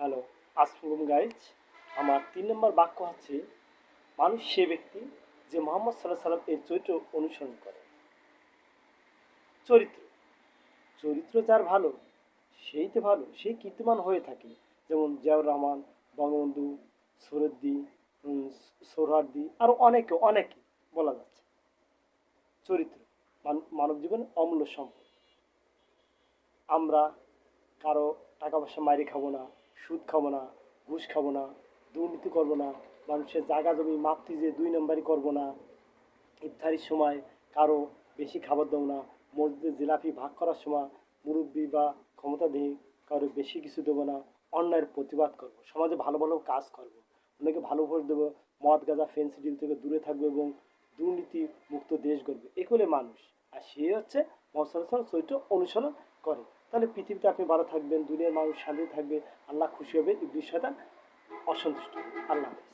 Hello, আসসালাম guys. আমার 3 নম্বর বাক্য হচ্ছে, মানুষ সে ব্যক্তি যে মোহাম্মদ সাল্লাহ সাল্লাম এর চরিত্র অনুসরণ করে। চরিত্র চরিত্র যার ভালো সেই তো ভালো, সেই কীর্তিমান হয়ে থাকে। যেমন জিয়াউর রহমান, বঙ্গবন্ধু, সুহরাওয়ার্দী, সোহরাওয়ার্দী, আরও অনেকে অনেকে বলা যাচ্ছে। চরিত্র মানব জীবনের অমূল্য সম্পদ। আমরা কারো টাকা পয়সা মাইরে খাবো না, সুদ খাবো না, ঘুষ খাবো না, দুর্নীতি করবো না, মানুষের জায়গা জমি মাপতে যে 2 নম্বরই করবো না, ইফতারির সময় কারো বেশি খাবার দেবো না, মসজিদে জিলাপি ভাগ করার সময় মুরব্বী বা ক্ষমতাধীন কারো বেশি কিছু দেবো না, অন্যায়ের প্রতিবাদ করব, সমাজে ভালো ভালো কাজ করব, অনেকে ভালো ভোট দেবো, মদ গাঁজা ফেন্সিডিল থেকে দূরে থাকবে এবং দুর্নীতি মুক্ত দেশ গড়বে। এগুলো মানুষ, আর সে হচ্ছে মোহাম্মদ চরিত্র অনুসরণ করে। তাহলে পৃথিবীতে আপনি ভালো থাকবেন, দুনিয়ার মানুষ শান্তি থাকবে, আল্লাহ খুশি হবে, ইবলিস শয়তান অসন্তুষ্ট। আল্লাহ হাফেজ।